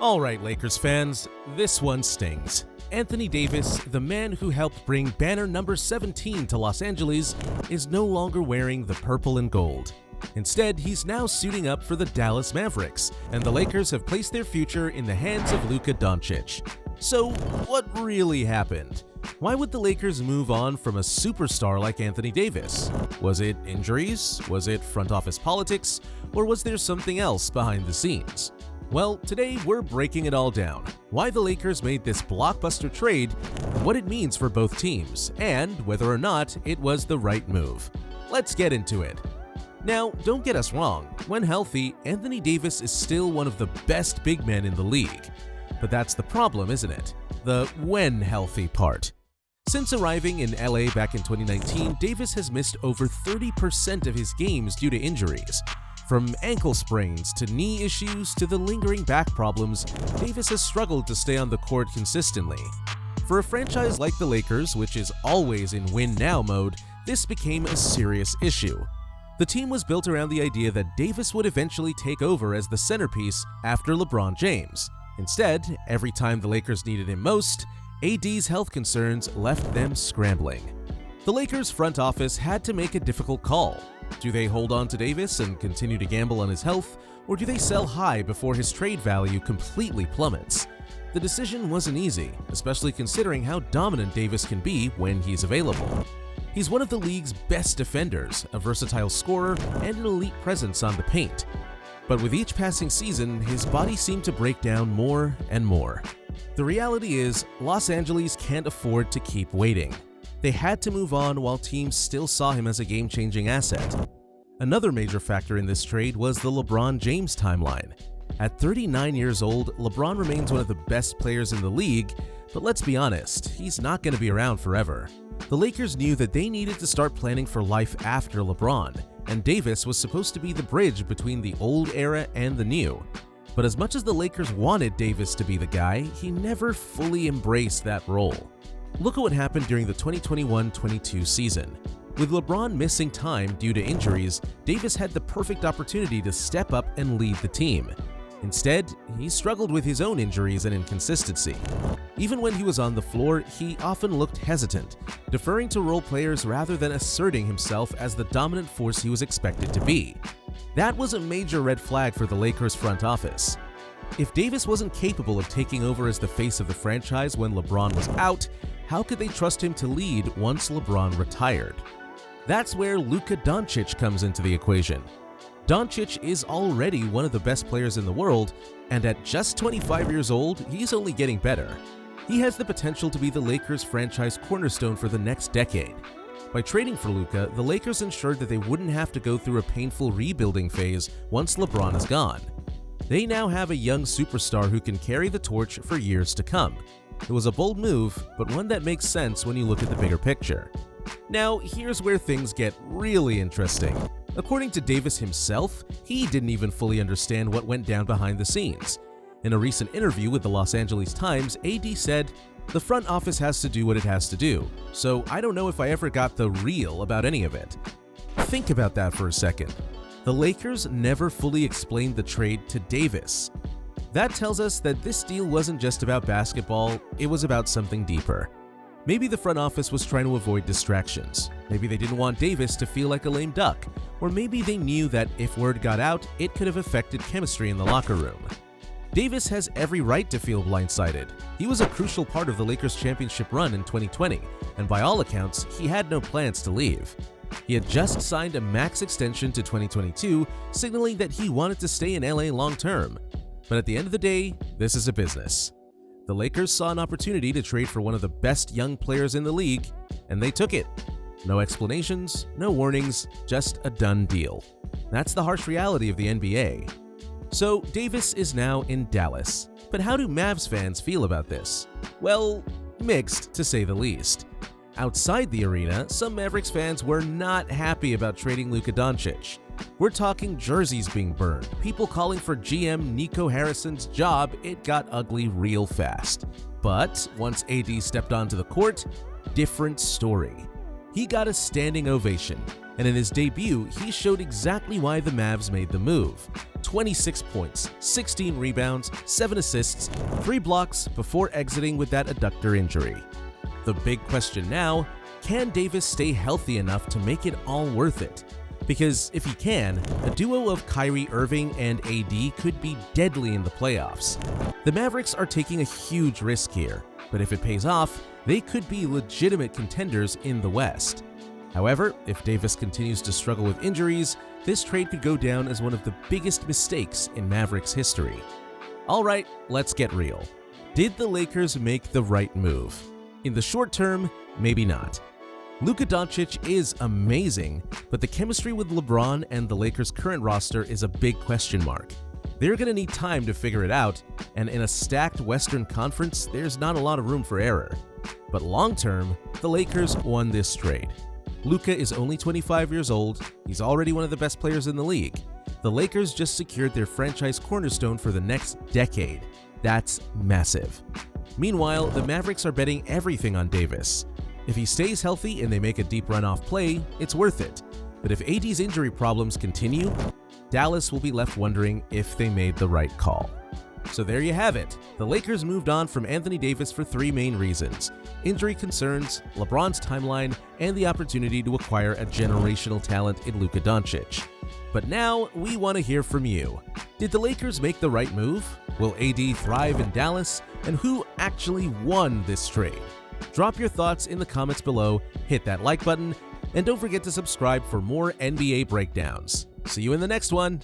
Alright, Lakers fans, this one stings. Anthony Davis, the man who helped bring banner number 17 to Los Angeles, is no longer wearing the purple and gold. Instead, he's now suiting up for the Dallas Mavericks, and the Lakers have placed their future in the hands of Luka Doncic. So, what really happened? Why would the Lakers move on from a superstar like Anthony Davis? Was it injuries? Was it front office politics? Or was there something else behind the scenes? Well, today we're breaking it all down. Why the Lakers made this blockbuster trade, what it means for both teams, and whether or not it was the right move. Let's get into it. Now, don't get us wrong, when healthy, Anthony Davis is still one of the best big men in the league. But that's the problem, isn't it? The when healthy part. Since arriving in LA back in 2019, Davis has missed over 30% of his games due to injuries. From ankle sprains to knee issues to the lingering back problems, Davis has struggled to stay on the court consistently. For a franchise like the Lakers, which is always in win-now mode, this became a serious issue. The team was built around the idea that Davis would eventually take over as the centerpiece after LeBron James. Instead, every time the Lakers needed him most, AD's health concerns left them scrambling. The Lakers front office had to make a difficult call. Do they hold on to Davis and continue to gamble on his health, or do they sell high before his trade value completely plummets? The decision wasn't easy, especially considering how dominant Davis can be when he's available. He's one of the league's best defenders, a versatile scorer, and an elite presence on the paint. But with each passing season, his body seemed to break down more and more. The reality is, Los Angeles can't afford to keep waiting. They had to move on while teams still saw him as a game-changing asset. Another major factor in this trade was the LeBron James timeline. At 39 years old, LeBron remains one of the best players in the league, but let's be honest, he's not going to be around forever. The Lakers knew that they needed to start planning for life after LeBron, and Davis was supposed to be the bridge between the old era and the new. But as much as the Lakers wanted Davis to be the guy, he never fully embraced that role. Look at what happened during the 2021-22 season. With LeBron missing time due to injuries, Davis had the perfect opportunity to step up and lead the team. Instead, he struggled with his own injuries and inconsistency. Even when he was on the floor, he often looked hesitant, deferring to role players rather than asserting himself as the dominant force he was expected to be. That was a major red flag for the Lakers front office. If Davis wasn't capable of taking over as the face of the franchise when LeBron was out, how could they trust him to lead once LeBron retired? That's where Luka Doncic comes into the equation. Doncic is already one of the best players in the world, and at just 25 years old, he's only getting better. He has the potential to be the Lakers' franchise cornerstone for the next decade. By trading for Luka, the Lakers ensured that they wouldn't have to go through a painful rebuilding phase once LeBron is gone. They now have a young superstar who can carry the torch for years to come. It was a bold move, but one that makes sense when you look at the bigger picture. Now, here's where things get really interesting. According to Davis himself, he didn't even fully understand what went down behind the scenes. In a recent interview with the Los Angeles Times, AD said, "The front office has to do what it has to do, so I don't know if I ever got the real about any of it." Think about that for a second. The Lakers never fully explained the trade to Davis. That tells us that this deal wasn't just about basketball, it was about something deeper. Maybe the front office was trying to avoid distractions. Maybe they didn't want Davis to feel like a lame duck. Or maybe they knew that if word got out, it could have affected chemistry in the locker room. Davis has every right to feel blindsided. He was a crucial part of the Lakers' championship run in 2020, and by all accounts, he had no plans to leave. He had just signed a max extension to 2022, signaling that he wanted to stay in LA long-term. But at the end of the day, this is a business. The Lakers saw an opportunity to trade for one of the best young players in the league, and they took it. No explanations, no warnings, just a done deal. That's the harsh reality of the NBA. So Davis is now in Dallas. But how do Mavs fans feel about this? Well, mixed to say the least. Outside the arena, some Mavericks fans were not happy about trading Luka Doncic. We're talking jerseys being burned, people calling for GM Nico Harrison's job. It got ugly real fast. But once AD stepped onto the court, different story. He got a standing ovation, and in his debut, he showed exactly why the Mavs made the move. 26 points, 16 rebounds, 7 assists, 3 blocks before exiting with that adductor injury. The big question now, can Davis stay healthy enough to make it all worth it? Because if he can, a duo of Kyrie Irving and AD could be deadly in the playoffs. The Mavericks are taking a huge risk here, but if it pays off, they could be legitimate contenders in the West. However, if Davis continues to struggle with injuries, this trade could go down as one of the biggest mistakes in Mavericks history. Alright, let's get real. Did the Lakers make the right move? In the short term, maybe not. Luka Doncic is amazing, but the chemistry with LeBron and the Lakers' current roster is a big question mark. They're going to need time to figure it out, and in a stacked Western Conference, there's not a lot of room for error. But long-term, the Lakers won this trade. Luka is only 25 years old, he's already one of the best players in the league. The Lakers just secured their franchise cornerstone for the next decade. That's massive. Meanwhile, the Mavericks are betting everything on Davis. If he stays healthy and they make a deep run off play, it's worth it. But if AD's injury problems continue, Dallas will be left wondering if they made the right call. So there you have it. The Lakers moved on from Anthony Davis for 3 main reasons: injury concerns, LeBron's timeline, and the opportunity to acquire a generational talent in Luka Doncic. But now we want to hear from you. Did the Lakers make the right move? Will AD thrive in Dallas? And who actually won this trade? Drop your thoughts in the comments below, hit that like button, and don't forget to subscribe for more NBA breakdowns. See you in the next one!